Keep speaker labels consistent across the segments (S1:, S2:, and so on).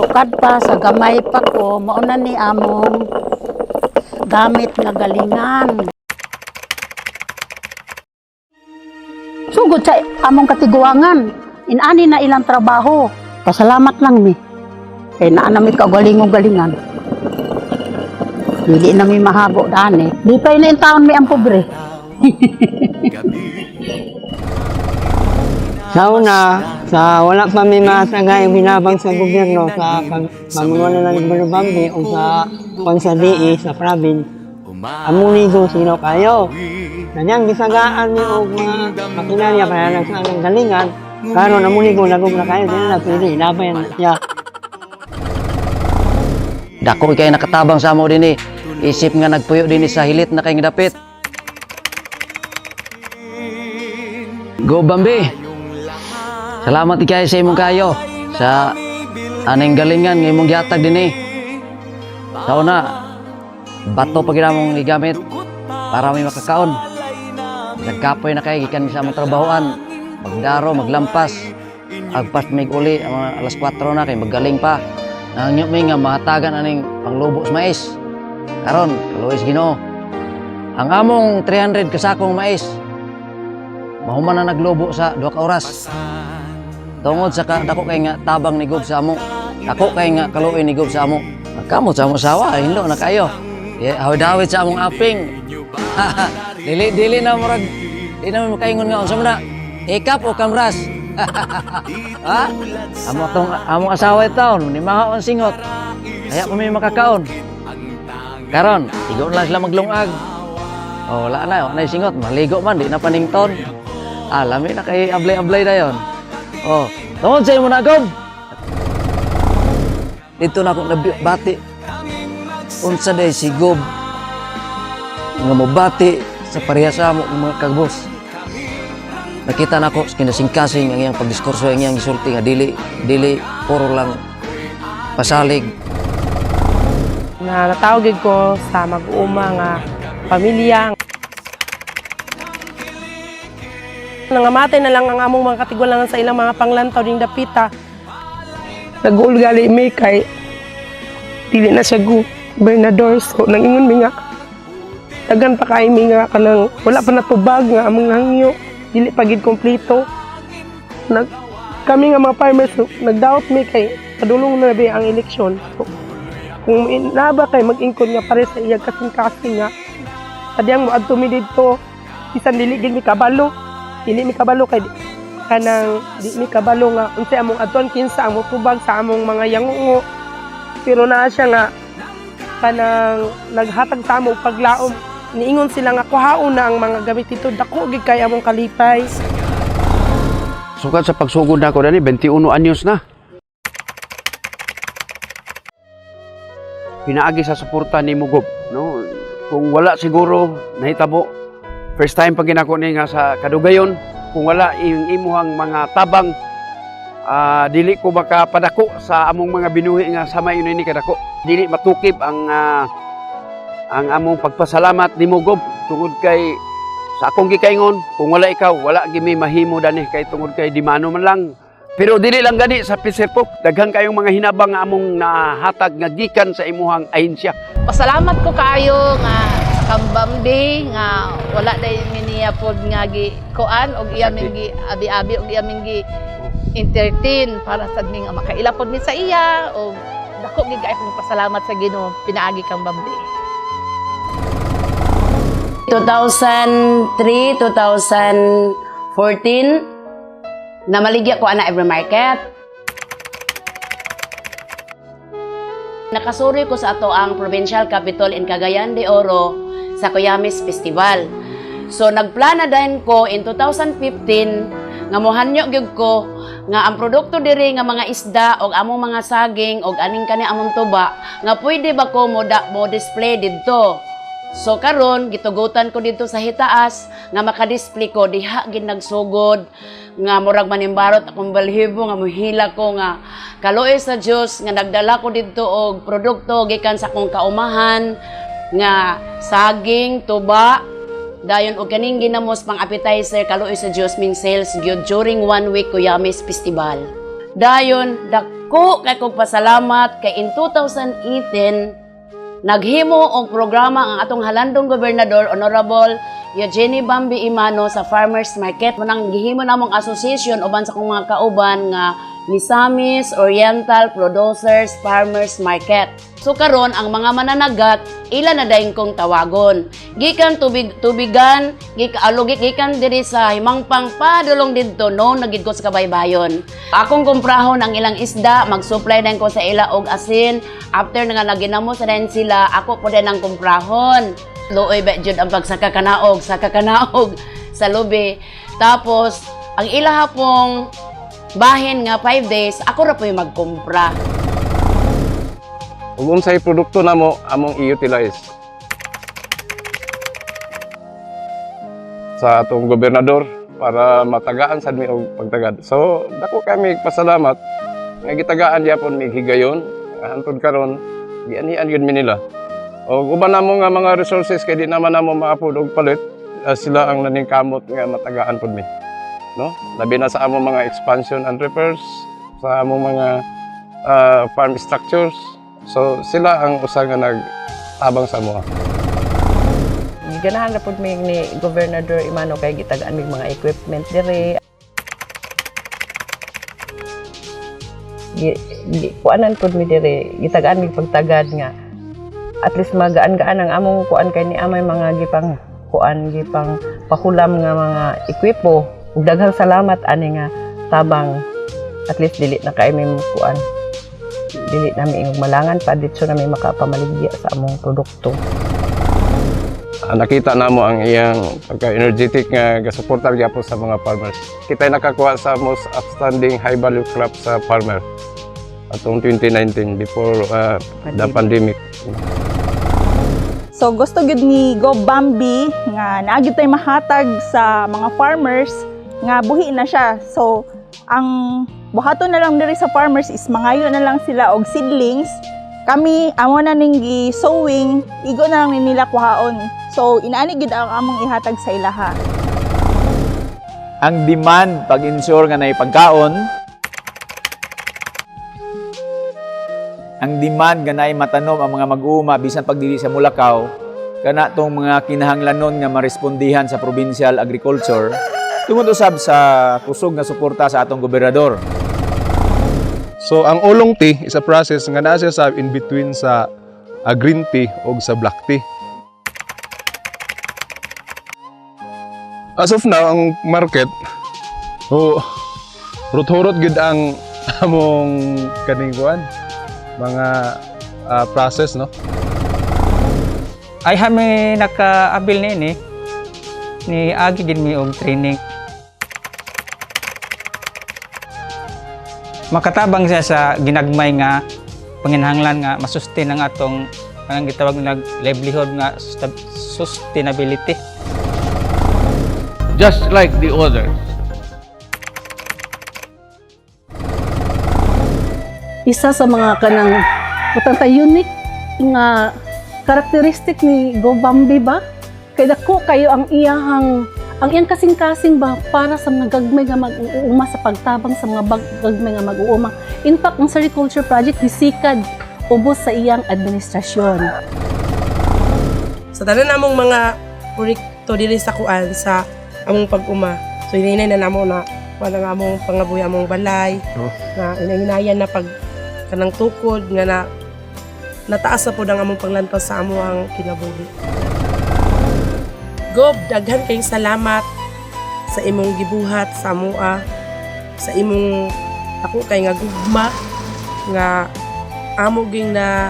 S1: Sukad pa sa gamay pa ko, mauna ni among gamit nga galingan. Sugod sa among katiguangan, inani na ilang trabaho. Pasalamat lang mi. Kaya naanami kaugalingong-galingan. Hindi na mi mahago dani. Di pa na yung taon mi ang pobre.
S2: Sa una, wala pa may masagay binabang sa gobyerno sa pamumuno ng Balubambi o sa Pansadi sa province. Amunigo sino kayo. Kanyang gisagaan ni og mga makinarya para lang sa anong galingan. Karon amunigo lagog na kayo din na pwede ilaban siya.
S3: Dako kay nakatabang sa amo dinhi. Isip nga nagpuyo dinhi sa hilit na kay dapit. Go Bambi. Salamat ikay sa imong kayo sa aning galingan nga imong gihatag dinhi. Sa una, bato pa gid among igamit para may makakaon. Nagkapoy na kay gikan sa among trabahoan. Magdaro, maglampas. Agpas mig uli mga alas 4 na kay magaling pa. Nangyo mi nga mahatagan aning panglubo sa mais. Karon, kaluoy Ginoo. Ang among 300 kasakong mais mahuman na naglubo sa 2 ka oras. Tungod sa dako kay nga tabang ni Gob sa amo. Ako kay nga kaluoy ni Gob sa amo. Kamot sa amo sawa, hindo na kayo. Hawid-hawid sa among aping. Dili na murag di na makaingon nga unsa man na. Ikap o kamras. Ha? Among asawa itaon ni maha ang singot. Kaya pa may makakaon. Karon, tigo lang sila maglungag. Oh, wala na singot, maligo man di na panington. Lami na kay ablay-ablay dayon. Oh, tungod sa imo na Gob. Dito na ako nabati. Unsa day si Gob nga mobati sa parehas sa amo mga kagbos. Nakita na ko kinasingkasing ang iyang pagdiskurso, ang iyang gisulti nga dili puro lang pasalig.
S4: Natawag ko sa mag-uuma nga pamilya. Nangamatay na lang ang among mga katigualangan sa ilang mga panglantaw ding dapita. Nag-uulgali mi kay dili na siya gobernador, so nangingon mi nga dagan pa kay mi nga kanang wala pa natubag nga among hangyo, dili pa gid kompleto. Kami nga mga farmers nagdaot mi kay padulong na ba ang eleksyon. So, kung naba kay mag-ingkod nga pare sa iyang kasing-kasing nga sadyang mo adto mi didto bisan dili gid mi kabalo. Dili mi kabalo kay kanang di mi kabalo nga unsay among adton kinsa ang motubag sa among mga yangungo. Pero naa siya nga kanang naghatag sa among paglaom. Niingon sila nga kuhaon na ang mga gamit dito dako gid kay among kalipay.
S5: Sukad sa pagsugod nako dani 21 anyos na. Pinaagi sa suporta ni Gob, no? Kung wala siguro nahitabo. First time pag ginako ni nga sa kadugayon, kung wala imuhang mga tabang, dili ko makapadako sa among mga binuhi nga samay yun ni kadako. Dili matukib ang among pagpasalamat ni Gob tungod kay sa akong gikaingon, kung wala ikaw, wala gimi mahimo dani kay tungod kay di mano man lang. Pero dili lang gani sa Pisipok, daghang kayong mga hinabang nga among nahatag nga gikan sa imuhang ahensya.
S6: Pasalamat ko kaayo nga Kambambi nga wala day niya pod nga gi kuan og iya mingi abi-abi og iya mingi entertain para sa nga makaila pod mi sa iya og dako gid kay kong pasalamat sa Ginoo pinaagi Kambambi.
S7: 2003, 2014 namaligya ko ana every market. Nakasuri ko sa ato ang provincial capital in Cagayan de Oro sa Coyamis Festival. So nagplana din ko in 2015 nga mohanyo gyud ko nga ang produkto diri nga mga isda og among mga saging og aning kani among tuba nga pwede ba ko mo display didto. So karon gitugutan ko dito sa hitaas nga maka-display ko diha gid nagsugod nga murag manimbarot akong balhibo nga mohila ko nga kaluoy sa Dios nga nagdala ko dito og produkto gikan sa akong kaumahan nga saging, tuba, dayon og kaning ginamos pang appetizer kaluoy sa Dios ming sales gyud during 1 week Coyamis Festival. Dayon Dako kay kog pasalamat kay in 2018 naghimo og programa ang atong halandong gobernador Honorable Eugenie Bambi Imano sa Farmers Market. Manang gihimo namong association uban sa kong mga kauban nga Misamis Oriental Producers Farmers Market. So karon ang mga mananagat ila na dayon kong tawagon. Gikan tubigan, gikan diri sa himangpang padulong didto no nagid ko sa kabaybayon. Akong kumprahon ang ilang isda, mag-supply din ko sa ila og asin. After nga naginamo sa din sila, ako po din ang kumprahon. Looy ba jud ang pagsakakanaog sa lubi. Tapos ang ila hapong bahin nga 5 days, ako ra po yung magkumpra.
S8: Ug unsay produkto namo among i-utilize sa atong gobernador para matagaan sad mi og pagtagad. So dako kami pasalamat nga gitagaan gyapon mi higayon hantod karon gianian gyud mi nila. Og uban namo nga mga resources kay di naman namo maapod og palit, sila ang naningkamot nga matagaan pud mi. No? Labi na sa among mga expansion and repairs, sa among mga farm structures. So sila ang usa nga nagtabang sa amoa.
S9: Giganahan na po mi ni Gobernador Imano kay gitagaan mig mga equipment dire. Kuanan po mi dire, gitagaan mig pagtagad nga at least magaan-gaan ang among kuan kay ni amay mga gipang pakulam nga mga ekwipo. Ug daghang salamat ani nga tabang at least dili na kay mi kuan. Dili namin ingog malangan pa dito namin makapamaligya sa among produkto.
S8: Nakita namo ang iyang pagka-energetic nga gasuportar gyapon sa mga farmers. Kita'y nakakuha sa most outstanding high value crop sa farmer atong 2019 before the pandemic.
S10: So gusto gyud ni Go Bambi nga naagid tay mahatag sa mga farmers nga buhi na siya. So ang buhaton na lang diri sa farmers is mangayo na lang sila og seedlings. Kami amo na ning gi-sowing, igo na lang nila kuhaon. So inaani gid ang among ihatag sa ilaha.
S11: Ang demand pag-ensure nga nay pagkaon. Ang demand nga nay matanom ang mga mag-uuma bisan pagdili sa Mulakaw kana tong mga kinahanglanon nga marespondihan sa provincial agriculture tungod usab sa kusog nga suporta sa atong gobernador.
S12: So ang oolong tea is a process nga naa siya sa in between sa green tea o sa black tea. As of now, ang market rut-hurot gid ang among kaning kuan mga process no.
S2: Ay hami naka-abil ni agi gid mi og training. Makatabang siya sa ginagmay nga panginahanglan nga masustain ang atong kanang gitawag na livelihood nga sustainability.
S5: Just like the others.
S1: Isa sa mga kanang utang unique nga karakteristik ni Go Bambi ba? Kay dako kayo ang iyang kasing-kasing ba para sa mga gagmay nga mag-uuma sa pagtabang sa mga gagmay nga mag-uuma. In fact, ang Sericulture Project hisikad ubos sa iyang administrasyon.
S4: Sa tanan namong mga proyekto diri sa kuan sa among pag-uma. So hinay na namo na wala nga among pangabuhi among balay. Na inahinayan na pag kanang tukod nga na nataas na po ang among panglantaw sa amo ang kinabuhi. Gob, daghan kayong salamat sa imong gibuhat sa amoa, sa imong ako kay nga gugma nga amo ging na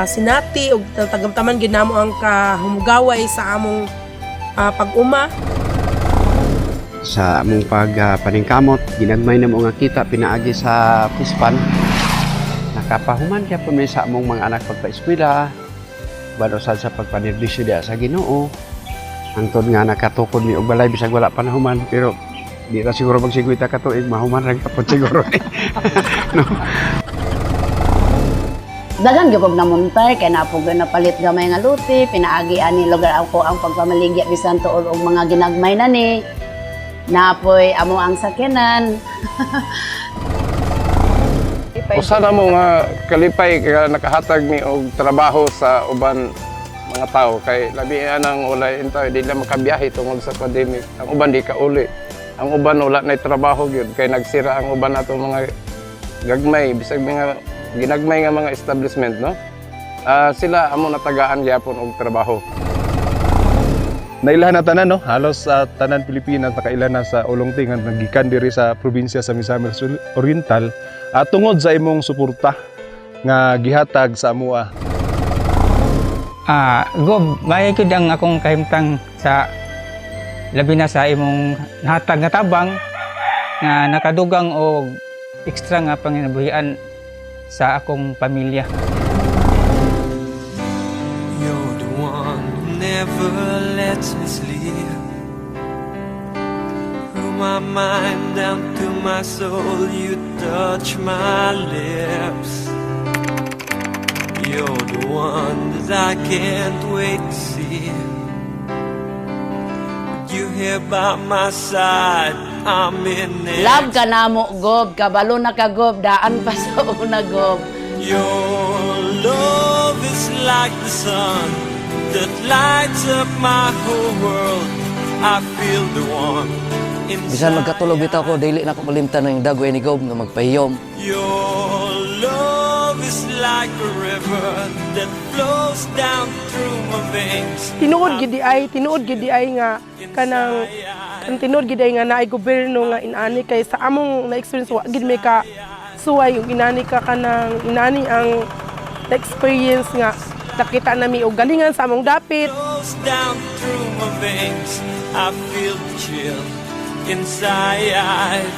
S4: sinati og tagamtaman gid namo ang kahumugaway sa among pag-uma.
S5: Sa among paningkamot, ginagmay na mo nga kita pinaagi sa Pispan. Nakapahuman kaya po may sa among mga anak pagpa-eskwela, balusan sa pagpanirlisyo diya sa Ginoo. Hangtod nga nakatukod mi og balay bisag wala panahuman, pero di ra siguro magsigwita ka tuig mahuman ra gyapon siguro. No.
S7: Dagan gyud na muntay kay napog na palit gamay nga luti, pinaagi ani lugar ako ang pagpamaligya bisan tuol og mga ginagmay na ni. Napoy amo ang sakyanan.
S8: usa na mo nga kalipay kaya nakahatag mi og trabaho sa uban mga tao kay labi anang wala intaw di na makabiyahe tungod sa pandemic. Ang uban di kauli. Ang uban wala na trabaho gyud kay nagsira ang uban nato mga gagmay bisag mga ginagmay nga mga establishment no. Sila amo natagaan gyapon og trabaho.
S12: Nailahan na tanan no, halos sa tanan Pilipinas nakailan na sa ulongti nga nagikan diri sa probinsya sa Misamis Oriental tungod sa imong suporta nga gihatag sa amoa.
S13: Gob, may gud ang akong kahimtang sa labi na sa imong nahatag nga tabang nga nakadugang og ekstra nga panginabuhian sa akong pamilya.
S14: You're the one who never lets me sleep. Through my mind down to my soul, you touch my lips. You're the one that I can't wait to see. You here by my side, I'm in it.
S7: Love ka na mo, Gob. Kabalo na ka, Gob. Daan pa sa una, Gob.
S14: Your love is like the sun that lights up my whole world. I feel the warmth inside.
S3: Bisan magkatulog bitaw ko, dili na ko malimtan ng dagway ni Gob nga magpahiyom.
S14: Your love is like a river that flows down through my veins.
S4: Tinuod gid di ay nga kanang tinuod gid ay nga naay gobyerno nga inani kay sa among na-experience wa gid may ka suway yung inani ka kanang inani ang experience nga nakita nami og galingan sa among dapit.
S14: Flows down through my veins. I feel the chill inside.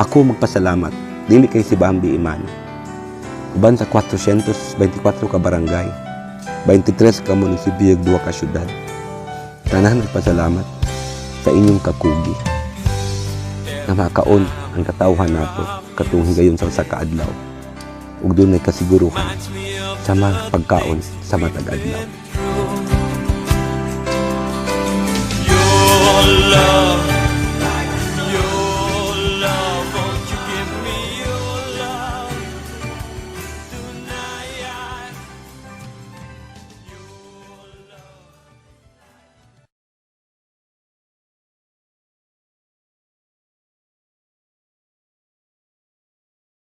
S15: Ako magpasalamat, dili kay si Bambi Iman. Uban sa 424 ka barangay, 23 ka munisipyo ug 2 ka syudad. Tanan nagpasalamat sa inyong kakugi. Na makaon ang katawhan nato katong higayon sa usa ka adlaw. Ug dunay kasiguruhan sa mga pagkaon sa matag adlaw.
S14: Your love